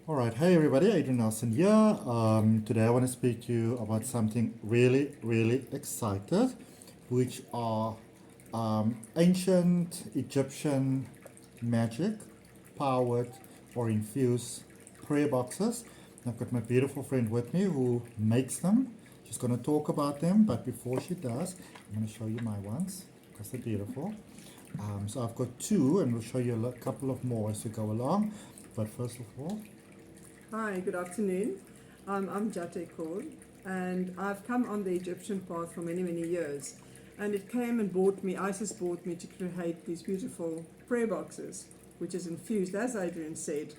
All right, hey everybody, Adrian Nelson here. Today I want to speak to you about something really excited, which are ancient Egyptian magic powered or infused prayer boxes. I've got my beautiful friend with me who makes them. She's going to talk about them, but before she does, I'm going to show you my ones because they're beautiful. So I've got two, and we'll show you a couple of more as we go along. But first of all, hi, good afternoon. I'm Jaiteg Kaur, and I've come on the Egyptian path for many years. And it came and brought me, ISIS brought me to create these beautiful prayer boxes, which is infused, as Adrian said,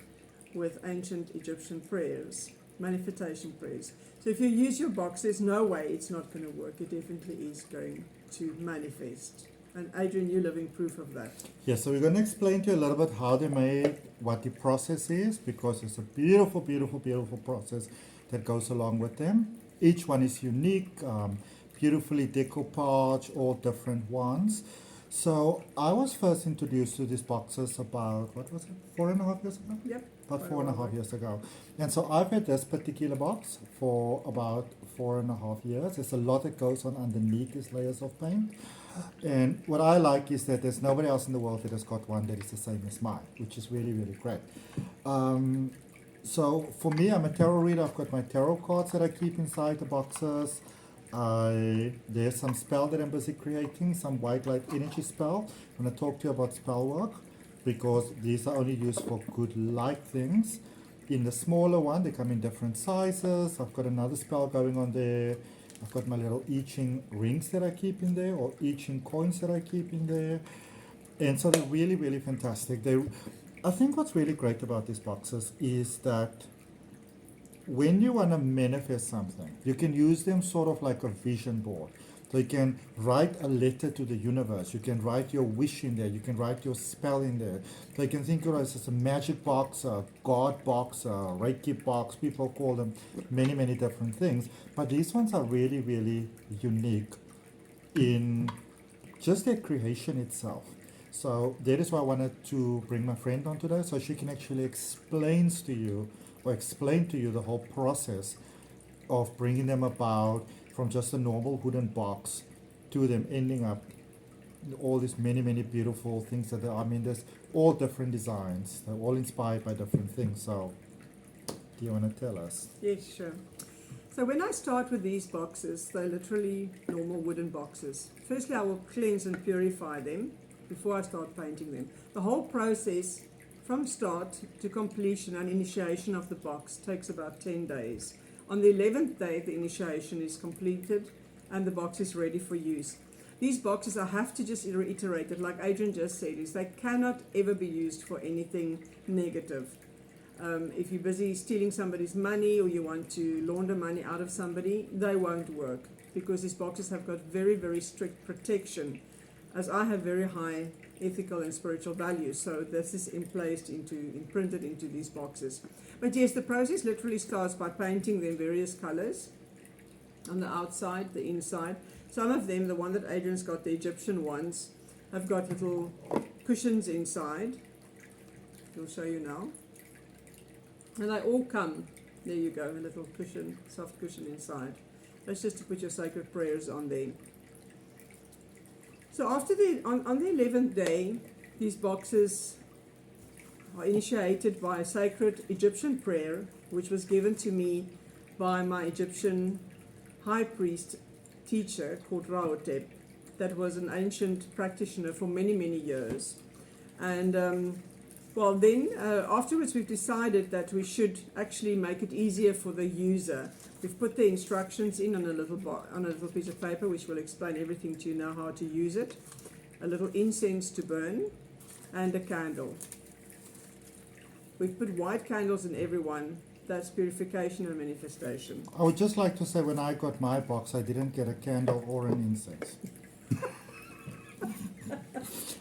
with ancient Egyptian prayers, manifestation prayers. So if you use your box, there's no way it's not going to work. It definitely is going to manifest. And Adrian, you're living proof of that. yeah, so we're going to explain to you a little bit how they're made, what the process is, because it's a beautiful process that goes along with them. Each one is unique, beautifully decoupaged, all different ones. So I was first introduced to these boxes about, what was it, 4.5 years ago? Yep. About 4.5 years ago. And so I've had this particular box for about 4.5 years. There's a lot that goes on underneath these layers of paint. And what I like is that there's nobody else in the world that has got one that is the same as mine, which is really great. So for me, I'm a tarot reader. I've got my tarot cards that I keep inside the boxes. There's some spell that I'm busy creating, some white light energy spell. I'm going to talk to you about spell work because these are only used for good light things. In the smaller one, they come in different sizes. I've got another spell going on there. I've got my little I Ching rings that I keep in there, or I Ching coins that I keep in there. And so they're really fantastic. I think what's really great about these boxes is that when you want to manifest something, you can use them sort of like a vision board. So you can write a letter to the universe. You can write your wish in there. You can write your spell in there. So you can think of it as a magic box, a God box, a Reiki box. People call them many different things. But these ones are really unique in just their creation itself. So that is why I wanted to bring my friend on today, so she can actually explain to you the whole process of bringing them about from just a normal wooden box to them ending up all these many beautiful things that there are. I mean, there's all different designs. They're all inspired by different things. So, do you want to tell us? Yes, sure. So when I start with these boxes, they're literally normal wooden boxes. Firstly, I will cleanse and purify them before I start painting them. The whole process from start to completion and initiation of the box takes about 10 days. On the 11th day, the initiation is completed and the box is ready for use. These boxes, I have to just reiterate it, like Adrian just said, is they cannot ever be used for anything negative. If you're busy stealing somebody's money or you want to launder money out of somebody, they won't work because these boxes have got very strict protection, as I have very high ethical and spiritual values. So this is imprinted into these boxes. But yes, the process literally starts by painting them various colors on the outside, the inside. Some of them, the one that Adrian's got, the Egyptian ones, have got little cushions inside. I'll show you now. And they all come, there you go, a little cushion, soft cushion inside. That's just to put your sacred prayers on there. So after on the 11th day, these boxes are initiated by a sacred Egyptian prayer, which was given to me by my Egyptian high priest teacher called Raotep, that was an ancient practitioner for many years. And afterwards we've decided that we should actually make it easier for the user. We've put the instructions in on a little piece of paper, which will explain everything to you now how to use it. A little incense to burn and a candle. We've put white candles in every one. That's purification and manifestation. I would just like to say when I got my box, I didn't get a candle or an incense.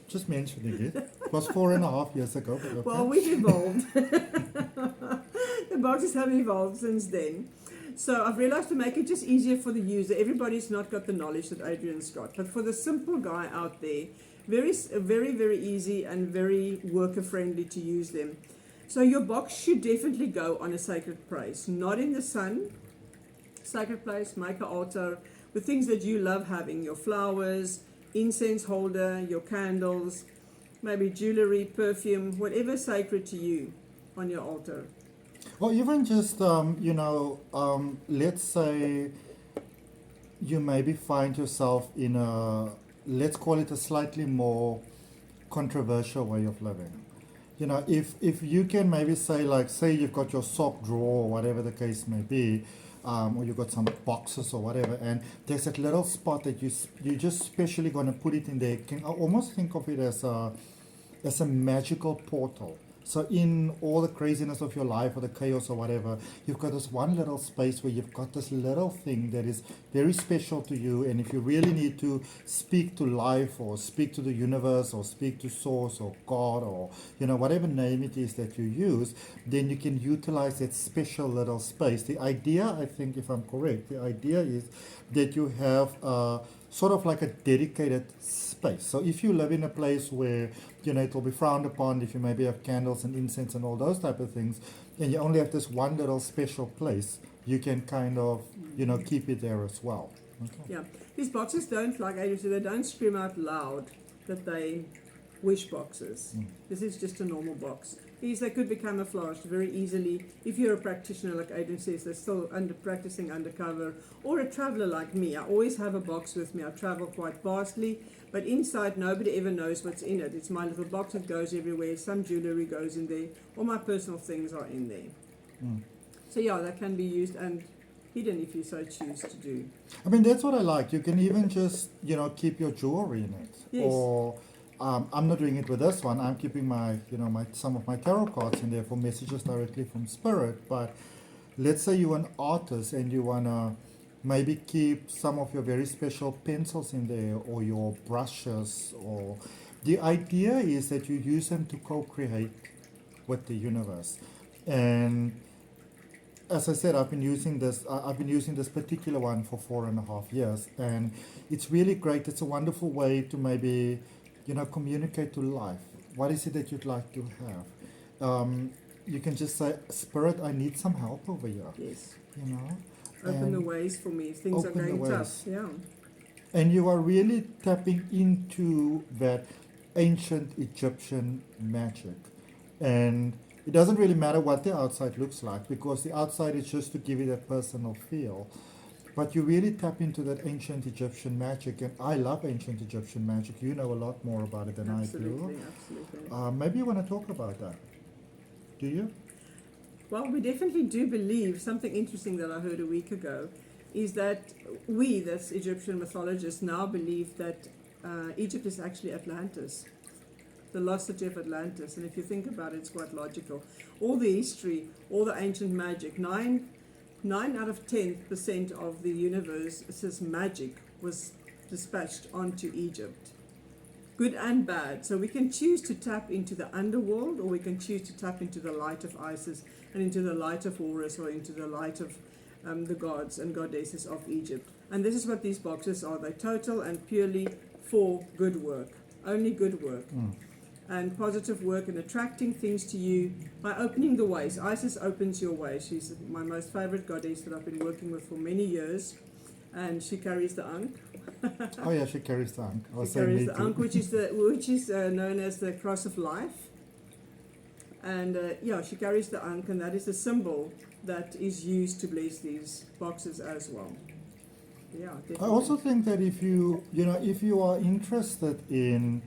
Just mentioning it. It was 4.5 years ago. But okay. Well, we've evolved. The boxes have evolved since then. So I've realized to make it just easier for the user. Everybody's not got the knowledge that Adrian's got. But for the simple guy out there, very easy and very worker friendly to use them. So your box should definitely go on a sacred place, not in the sun. Sacred place, make an altar with things that you love having, your flowers, incense holder, your candles, maybe jewelry, perfume, whatever sacred to you on your altar. Or even just, let's say you maybe find yourself in a, let's call it a slightly more controversial way of living. If you can maybe say, like, say you've got your sock drawer or whatever the case may be, or you've got some boxes or whatever, and there's that little spot that you just specially going to put it in there. You can almost think of it as a magical portal. So in all the craziness of your life or the chaos or whatever, you've got this one little space where you've got this little thing that is very special to you. And if you really need to speak to life or speak to the universe or speak to source or God or, whatever name it is that you use, then you can utilize that special little space. The idea, I think, if I'm correct, the idea is that you have sort of like a dedicated space. So if you live in a place where, it will be frowned upon if you maybe have candles and incense and all those type of things, and you only have this one little special place, you can kind of, keep it there as well. Okay. Yeah, these boxes don't, like Adrian said, they don't scream out loud that they wish boxes. This is just a normal box. They could be camouflaged very easily. If you're a practitioner, like Adrian says, they're still practicing undercover, or a traveler like me. I always have a box with me. I travel quite vastly, but inside nobody ever knows what's in it. It's my little box that goes everywhere. Some jewelry goes in there. All my personal things are in there. So yeah, that can be used and hidden if you so choose to do. I mean, that's what I like. You can even just, keep your jewelry in it. Yes. Or I'm not doing it with this one. I'm keeping my, some of my tarot cards in there for messages directly from spirit. But let's say you're an artist and you want to maybe keep some of your very special pencils in there, or your brushes, or the idea is that you use them to co-create with the universe. And as I said, I've been using this particular one for 4.5 years, and it's really great. It's a wonderful way to maybe, communicate to life. What is it that you'd like to have? You can just say, Spirit, I need some help over here. Yes. Open the ways for me. Things are going tough. Yeah. And you are really tapping into that ancient Egyptian magic. And it doesn't really matter what the outside looks like, because the outside is just to give you that personal feel. But you really tap into that ancient Egyptian magic, and I love ancient Egyptian magic. You know a lot more about it than I do. Absolutely. Maybe you want to talk about that. Do you? Well, we definitely do believe, something interesting that I heard a week ago, is that we, that's Egyptian mythologists, now believe that Egypt is actually Atlantis, the lost city of Atlantis. And if you think about it, it's quite logical. All the history, all the ancient magic, 9 out of 10% of the universe's magic was dispatched onto Egypt. Good and bad. So we can choose to tap into the underworld, or we can choose to tap into the light of Isis and into the light of Horus, or into the light of the gods and goddesses of Egypt. And this is what these boxes are. They're total and purely for good work. Only good work. And positive work, and attracting things to you by opening the ways. Isis opens your way. She's my most favorite goddess that I've been working with for many years. And she carries the Ankh. Oh yeah, she carries the Ankh. She carries the Ankh, which is known as the cross of life. And she carries the Ankh, and that is a symbol that is used to bless these boxes as well. Yeah, definitely. I also think that if you are interested in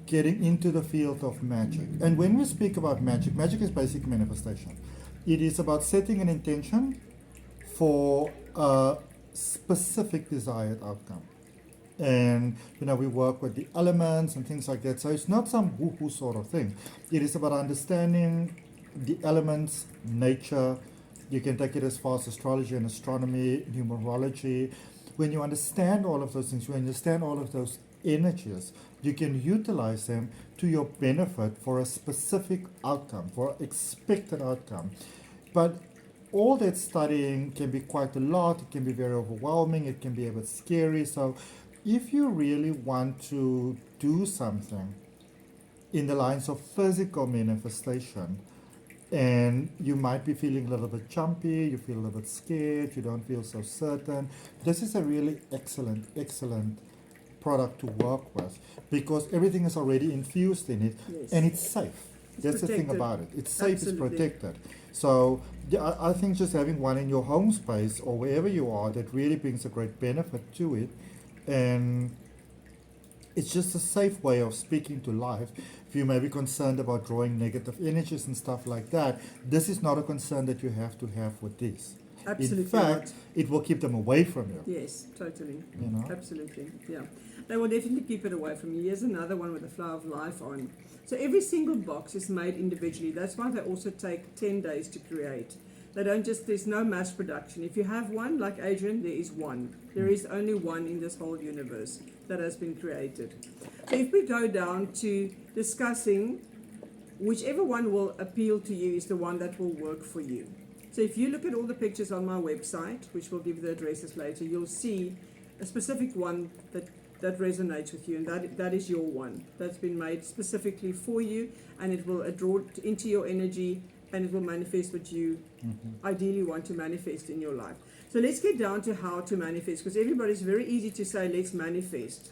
getting into the field of magic, and when we speak about magic is basic manifestation. It is about setting an intention for a specific desired outcome. And we work with the elements and things like that. So it's not some woo-hoo sort of thing. It is about understanding the elements, nature. You can take it as far as astrology and astronomy, numerology. When you understand all of those things, when you understand all of those energies, you can utilize them to your benefit for a specific outcome, for an expected outcome. But all that studying can be quite a lot. It can be very overwhelming. It can be a bit scary. So if you really want to do something, in the lines of physical manifestation. And you might be feeling a little bit jumpy, you feel a little bit scared, you don't feel so certain. This is a really excellent product to work with because everything is already infused in it, Yes. and it's safe. That's the thing protected. about it. It's safe, Absolutely. it's protected. So yeah, I think just having one in your home space or wherever you are, that really brings a great benefit to it. And it's just a safe way of speaking to life. If you may be concerned about drawing negative energies and stuff like that, this is not a concern that you have to have with these. Absolutely In fact, right. it will keep them away from you. Yes, totally. You know? Absolutely, yeah. They will definitely keep it away from you. Here's another one with the flower of life on. So every single box is made individually. That's why they also take 10 days to create. They don't just, there's no mass production. If you have one, like Adrian, there is one. There is only one in this whole universe that has been created. So if we go down to discussing, whichever one will appeal to you is the one that will work for you. So if you look at all the pictures on my website, which will give the addresses later, you'll see a specific one that resonates with you, and that is your one. That's been made specifically for you, and it will draw into your energy, and it will manifest what you ideally want to manifest in your life. So let's get down to how to manifest, because everybody's very easy to say, let's manifest.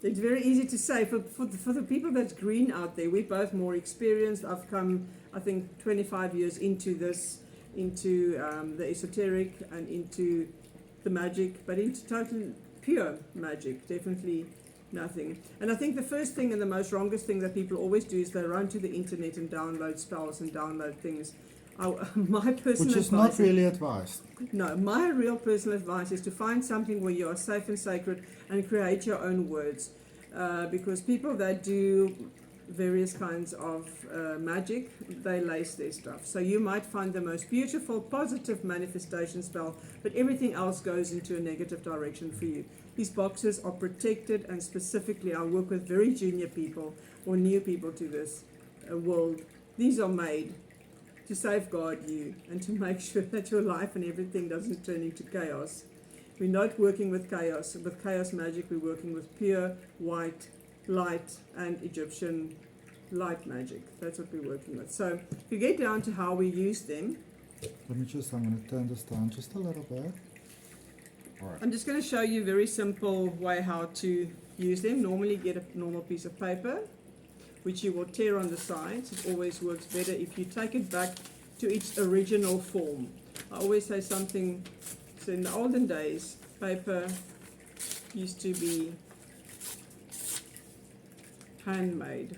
It's very easy to say. For the people that's green out there, we're both more experienced. I've come, I think, 25 years into this, into the esoteric and into the magic, but into total pure magic, definitely nothing. And I think the first thing and the most wrongest thing that people always do is they run to the internet and download spells and download things. My personal Which is advice not really advised. No, my real personal advice is to find something where you are safe and sacred and create your own words. Because people that do various kinds of magic, they lace their stuff. So you might find the most beautiful, positive manifestation spell, but everything else goes into a negative direction for you. These boxes are protected, and specifically I work with very junior people or new people to this world. These are made to safeguard you and to make sure that your life and everything doesn't turn into chaos. We're not working with chaos. With chaos magic, we're working with pure, white, light, and Egyptian light magic. That's what we're working with. So if you get down to how we use them, I'm going to turn this down just a little bit. All right. I'm just going to show you a very simple way how to use them. Normally get a normal piece of paper, which you will tear on the sides. It always works better if you take it back to its original form. I always say something, so in the olden days, paper used to be handmade.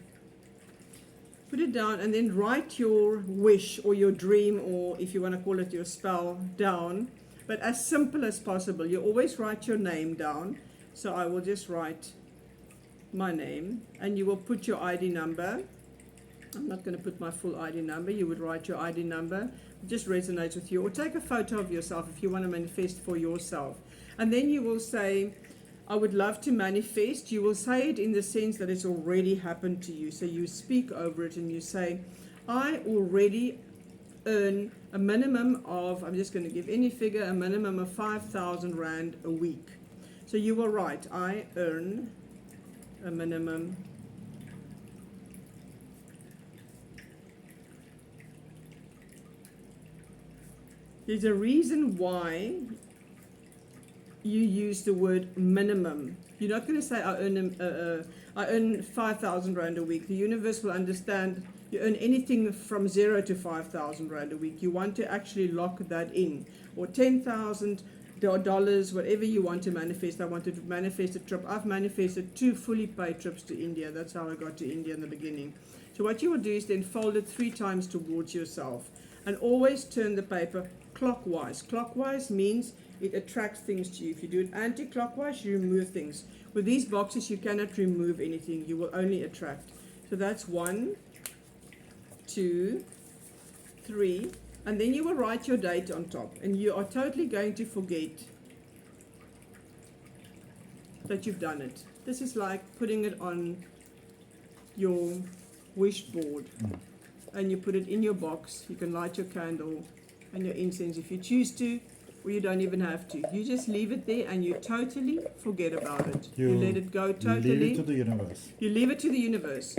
Put it down and then write your wish or your dream, or if you want to call it your spell, down, but as simple as possible. You always write your name down. So I will just write my name, and you will put your ID number. I'm not going to put my full ID number. You would write your ID number. It just resonates with you. Or take a photo of yourself if you want to manifest for yourself. And then you will say, I would love to manifest. You will say it in the sense that it's already happened to you. So you speak over it and you say, I already earn a minimum of, I'm just going to give any figure, a minimum of 5,000 Rand a week. So you will write, I earn a minimum There's a reason why you use the word minimum. You're not going to say I earn 5,000 Rand a week. The universe will understand you earn anything from 0 to 5,000 Rand a week. You want to actually lock that in, or $10,000, whatever you want to manifest. I wanted to manifest a trip. I've manifested 2 fully paid trips to India. That's how I got to India in the beginning. So what you will do is then fold it 3 times towards yourself, and always turn the paper clockwise. Clockwise means it attracts things to you. If you do it anti-clockwise, you remove things. With these boxes, you cannot remove anything. You will only attract. So that's 1, 2, 3, and then you will write your date on top, and you are totally going to forget that you've done it. This is like putting it on your wish board, and you put it in your box. You can light your candle and your incense if you choose to, or you don't even have to. You just leave it there and you totally forget about it. You let it go totally. Leave it to the universe. You leave it to the universe.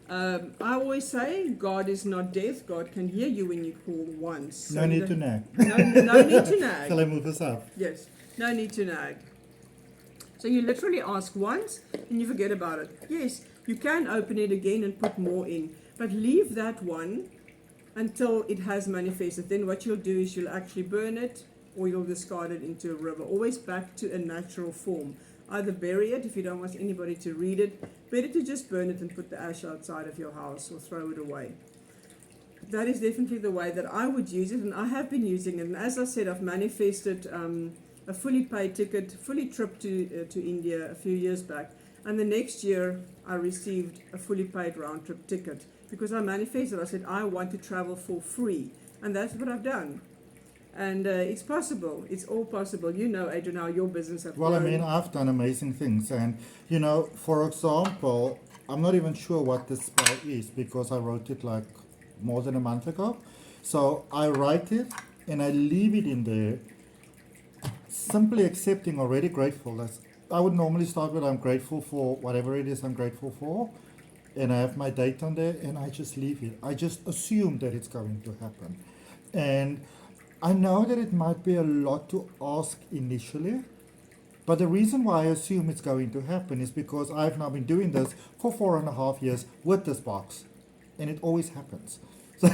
I always say God is not deaf. God can hear you when you call once. So No need to nag. No need to nag. Shall I move this up? Yes, no need to nag. So you literally ask once and you forget about it. Yes, you can open it again and put more in, but leave that one until it has manifested. Then what you'll do is you'll actually burn it or you'll discard it into a river. Always back to a natural form. Either bury it if you don't want anybody to read it. Better to just burn it and put the ash outside of your house or throw it away. That is definitely the way that I would use it, and I have been using it. And as I said, I've manifested a fully paid ticket, fully trip to India a few years back. And the next year, I received a fully paid round-trip ticket because I manifested. I said, I want to travel for free. And that's what I've done. And it's possible. It's all possible. You know, Adrian, how your business has Well, I grown. mean, I've done amazing things. And, you know, for example, I'm not even sure what this spell is because I wrote it like more than a month ago. So I write it and I leave it in there, simply accepting, already grateful. I would normally start with I'm grateful for whatever it is I'm grateful for. And I have my date on there and I just leave it. I just assume that it's going to happen. And I know that it might be a lot to ask initially, but the reason why I assume it's going to happen is because I've now been doing this for 4.5 years with this box, and it always happens. So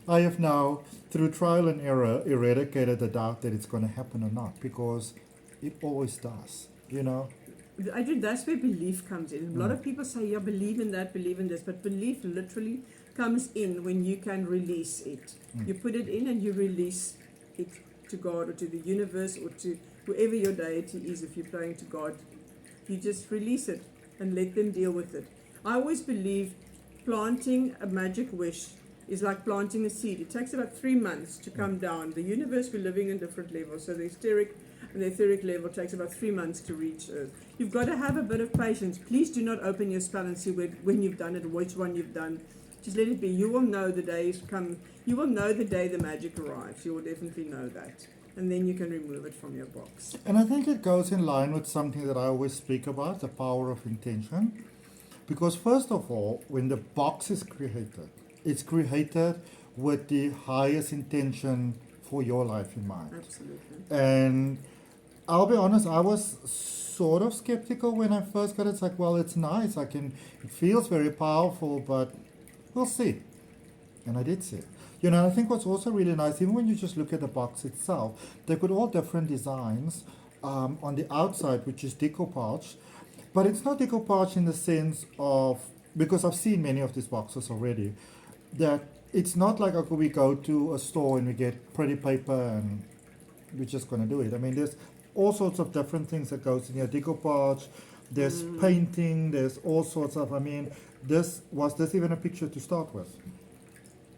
I have now, through trial and error, eradicated the doubt that it's going to happen or not, because it always does, you know. I think that's where belief comes in. A lot of people say, yeah, believe in that, believe in this, but belief literally comes in when you can release it. You put it in and you release it to God or to the universe or to whoever your deity is. If you're praying to God, you just release it and let them deal with it. I always believe planting a magic wish is like planting a seed. It takes about 3 months to come down. The universe, we're living in different levels, so the hysteric and the etheric level takes about 3 months to reach Earth. You've got to have a bit of patience. Please do not open your spell and see when you've done it, which one you've done. Just let it be. You will know the days come. You will know the day the magic arrives. You will definitely know that. And then you can remove it from your box. And I think it goes in line with something that I always speak about, the power of intention. Because first of all, when the box is created, it's created with the highest intention for your life in mind. Absolutely. And I'll be honest, I was sort of skeptical when I first got it. It's like, well, it's nice. It feels very powerful, but we'll see. And I did see it. You know, I think what's also really nice, even when you just look at the box itself, they've got all different designs on the outside, which is decoupage. But it's not decoupage in the sense of, because I've seen many of these boxes already, that it's not like, okay, we go to a store and we get pretty paper and we're just going to do it. I mean, there's all sorts of different things that goes in here. Decoupage, there's painting, there's all sorts of, I mean, was this even a picture to start with?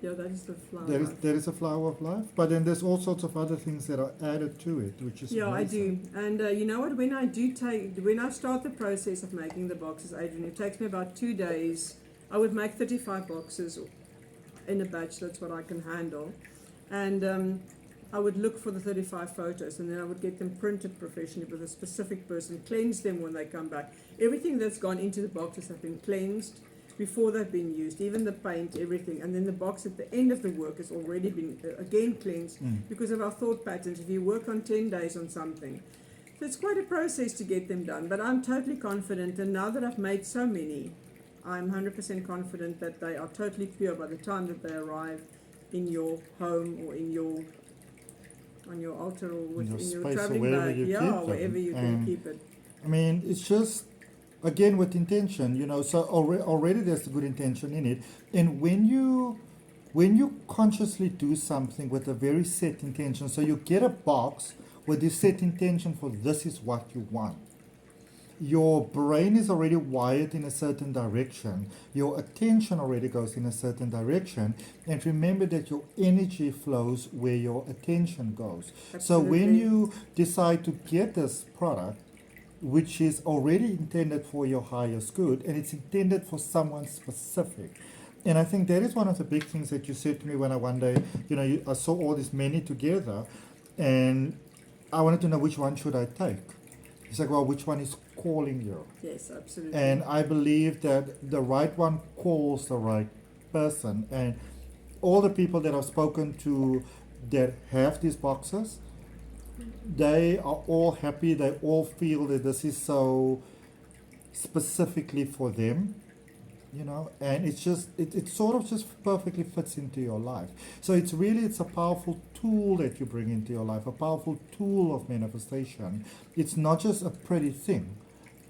Yeah, that is the flower. There is a flower of life, but then there's all sorts of other things that are added to it, which is Yeah, amazing. I do. And you know what? When I start the process of making the boxes, Adrian, it takes me about 2 days. I would make 35 boxes in a batch. That's what I can handle. And I would look for the 35 photos, and then I would get them printed professionally with a specific person, cleanse them when they come back. Everything that's gone into the boxes have been cleansed before they've been used, even the paint, everything. And then the box at the end of the work has already been, again, cleansed because of our thought patterns. If you work on 10 days on something, so it's quite a process to get them done. But I'm totally confident, and now that I've made so many, I'm 100% confident that they are totally pure by the time that they arrive in your home or on your altar or in your space or traveling wherever bag. you Yeah, keep them. wherever you can keep it. I mean, it's just, again, with intention, you know, so already there's a good intention in it. And when you consciously do something with a very set intention, so you get a box with this set intention for this is what you want. Your brain is already wired in a certain direction. Your attention already goes in a certain direction. And remember that your energy flows where your attention goes. So when Absolutely. you decide to get this product, which is already intended for your highest good, and it's intended for someone specific. And I think that is one of the big things that you said to me when I one day, you know, I saw all these many together, and I wanted to know which one should I take. It's like, well, which one is calling you? Yes, absolutely. And I believe that the right one calls the right person. And all the people that I've spoken to that have these boxes, they are all happy. They all feel that this is so specifically for them, you know, and it's just it sort of just perfectly fits into your life. So it's a powerful tool that you bring into your life, a powerful tool of manifestation. It's not just a pretty thing,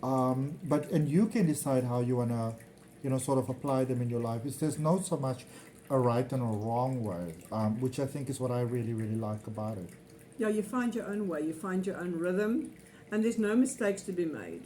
but and you can decide how you wanna, you know, sort of apply them in your life. There's not so much a right and a wrong way, which I think is what I really like about it. Yeah, you find your own way, you find your own rhythm, and there's no mistakes to be made.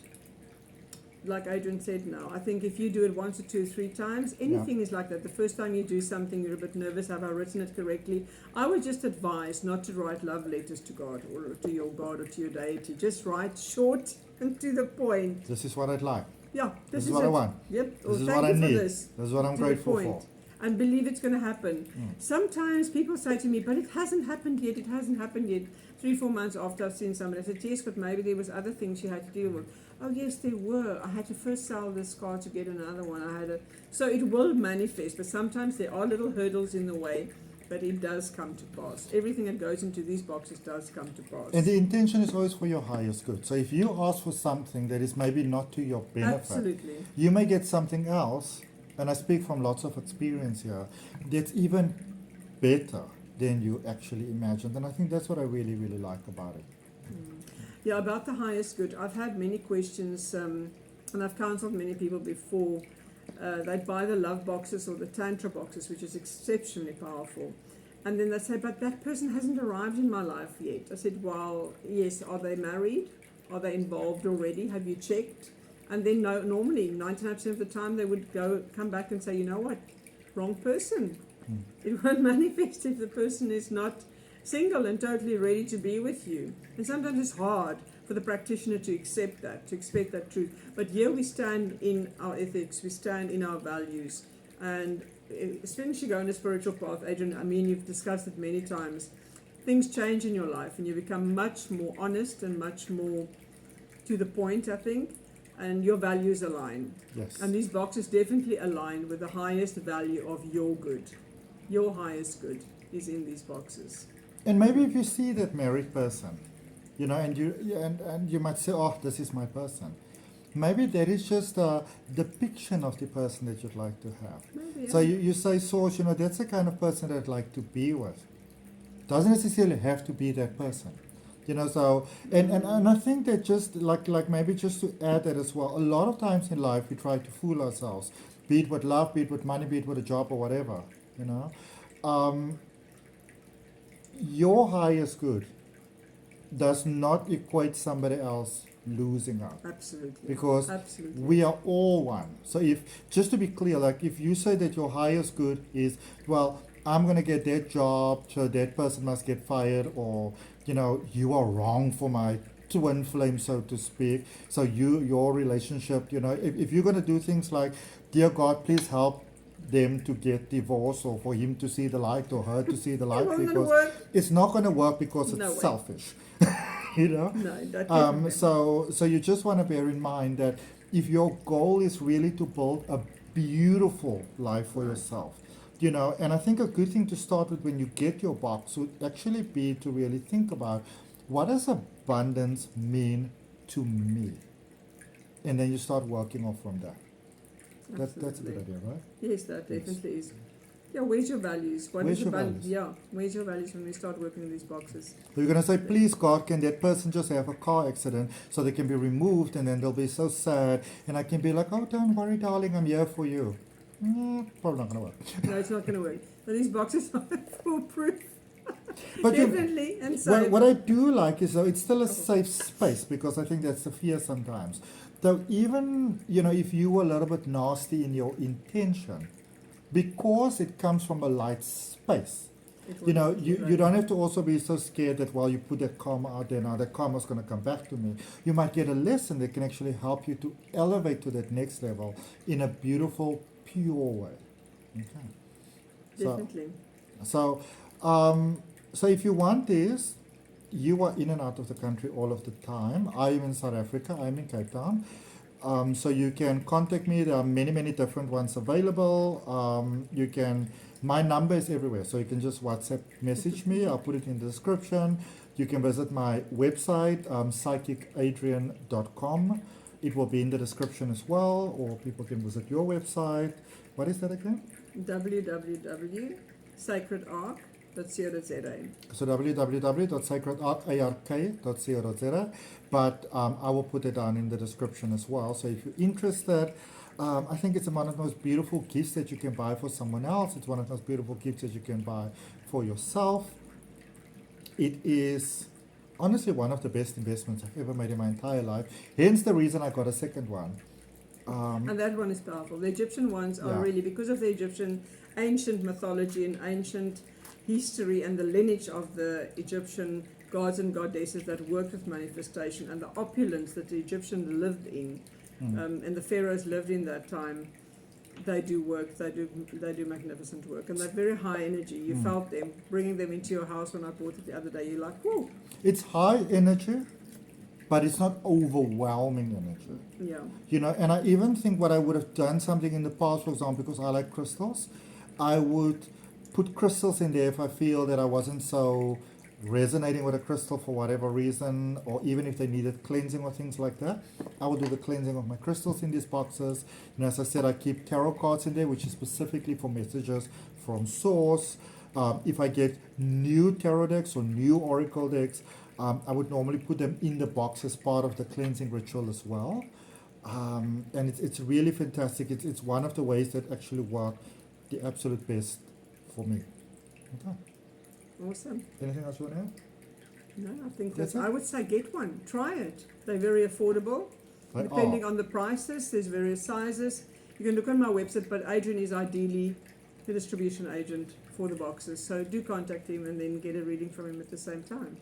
Like Adrian said now, I think if you do it once or two, 3 times, anything is like that. The first time you do something, you're a bit nervous, have I written it correctly? I would just advise not to write love letters to God or to your God or to your deity. Just write short and to the point. This is what I'd like. Yeah, This is what I want. Yep. Or This is thank what I you for need. this. This is what I'm To the grateful point. for. And believe it's going to happen. Sometimes people say to me, but it hasn't happened yet, it hasn't happened yet. 3-4 months after I've seen somebody, I said, yes, but maybe there was other things you had to deal with. Oh yes, there were. I had to first sell this car to get another one. So it will manifest, but sometimes there are little hurdles in the way, but it does come to pass. Everything that goes into these boxes does come to pass. And the intention is always for your highest good. So if you ask for something that is maybe not to your benefit, Absolutely. you may get something else, and I speak from lots of experience here, that's even better than you actually imagined. And I think that's what I really like about it. Yeah, about the highest good. I've had many questions, and I've counseled many people before. They'd buy the love boxes or the tantra boxes, which is exceptionally powerful. And then they say, but that person hasn't arrived in my life yet. I said, well, yes, are they married? Are they involved already? Have you checked? And then normally, 99% of the time, they would come back and say, you know what, wrong person. It won't manifest if the person is not single and totally ready to be with you. And sometimes it's hard for the practitioner to accept that, to expect that truth. But here we stand in our ethics, we stand in our values. And especially going the spiritual path, Adrian, I mean, you've discussed it many times. Things change in your life and you become much more honest and much more to the point, I think. And your values align. Yes. And these boxes definitely align with the highest value of your good. Your highest good is in these boxes. And maybe if you see that married person, you know, and you might say, oh, this is my person. Maybe that is just a depiction of the person that you'd like to have. Maybe, yeah. So you say, Source, you know, that's the kind of person that I'd like to be with. Doesn't necessarily have to be that person. You know, so, and I think that just like maybe just to add that as well, a lot of times in life we try to fool ourselves, be it with love, be it with money, be it with a job or whatever, you know. Your highest good does not equate somebody else losing out. Absolutely. Because Absolutely. we are all one. So if, just to be clear, like if you say that your highest good is, well, I'm going to get that job, so that person must get fired, or, you know, you are wrong for my twin flame, so to speak. So your relationship, you know, if you're going to do things like, dear God, please help them to get divorced, or for him to see the light or her to see the light, because it's not going to work because it's selfish. You know? No, that so you just want to bear in mind that if your goal is really to build a beautiful life for yourself, you know, and I think a good thing to start with when you get your box would actually be to really think about, what does abundance mean to me? And then you start working off from that. That's a good idea, right? Yes, that definitely is. Yeah, where's your values? Where's your values? Yeah, where's your values when we start working in these boxes? So you're going to say, please God, can that person just have a car accident so they can be removed, and then they'll be so sad, and I can be like, oh, don't worry, darling, I'm here for you. Probably not going to work. No, it's not going to work. But these boxes are foolproof. But definitely, and safe. What I do like is, though, it's still a safe space, because I think that's the fear sometimes. Though even, you know, if you were a little bit nasty in your intention, because it comes from a light space, you know, you don't have to also be so scared that while you put that karma out there, now that karma's going to come back to me. You might get a lesson that can actually help you to elevate to that next level in a beautiful, pure way. Okay. Definitely. So if you want this, you are in and out of the country all of the time. I am in South Africa. I'm in Cape Town. So you can contact me. There are many, many different ones available. My number is everywhere. So you can just WhatsApp message me. I'll put it in the description. You can visit my website, psychicadrian.com. It will be in the description as well, or people can visit your website. What is that again? www.sacredark.co.za. So www.sacredark.co.za. But I will put it down in the description as well. So if you're interested, I think it's one of the most beautiful gifts that you can buy for someone else. It's one of the most beautiful gifts that you can buy for yourself. It is honestly one of the best investments I've ever made in my entire life. Hence the reason I got a second one. And that one is powerful. The Egyptian ones are really, because of the Egyptian ancient mythology and ancient history and the lineage of the Egyptian gods and goddesses that worked with manifestation and the opulence that the Egyptians lived in, and the pharaohs lived in that time. They do work. They do magnificent work, and they're very high energy. You felt them bringing them into your house when I bought it the other day. You're like, whoa! It's high energy, but it's not overwhelming energy. Yeah. You know, and I even think what I would have done something in the past, for example, because I like crystals, I would put crystals in there if I feel that I wasn't so resonating with a crystal for whatever reason, or even if they needed cleansing or things like that. I would do the cleansing of my crystals in these boxes. And as I said, I keep tarot cards in there, which is specifically for messages from source. If I get new tarot decks or new oracle decks, I would normally put them in the box as part of the cleansing ritual as well. And it's really fantastic. It's one of the ways that actually work the absolute best for me. Okay. Awesome. Anything else you want to add? No, I think That's that's. it? I would say get one. Try it. They're very affordable. They Depending are. on the prices, there's various sizes. You can look on my website, but Adrian is ideally the distribution agent for the boxes. So do contact him and then get a reading from him at the same time.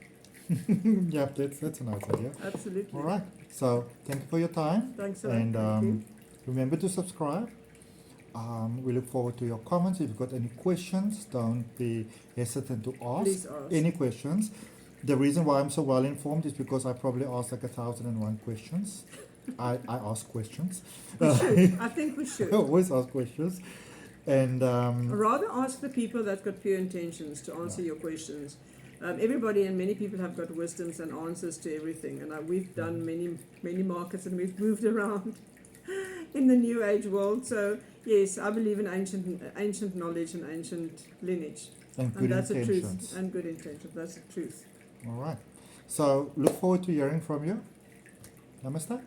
Yeah, that's a nice idea. Absolutely. All right. So thank you for your time. Thanks a lot. And Thank you. remember to subscribe. We look forward to your comments. If you've got any questions, don't be hesitant to ask. Please ask. Any questions. The reason why I'm so well informed is because I probably asked like 1,001 questions. I ask questions. We should. I think we should. I always ask questions. And Rather ask the people that got pure intentions to answer your questions. Everybody and many people have got wisdoms and answers to everything. And we've done many markets and we've moved around in the new age world. So yes, I believe in ancient knowledge and ancient lineage. and good that's the intentions. truth. And good intentions. That's the truth. All right. So look forward to hearing from you. Namaste.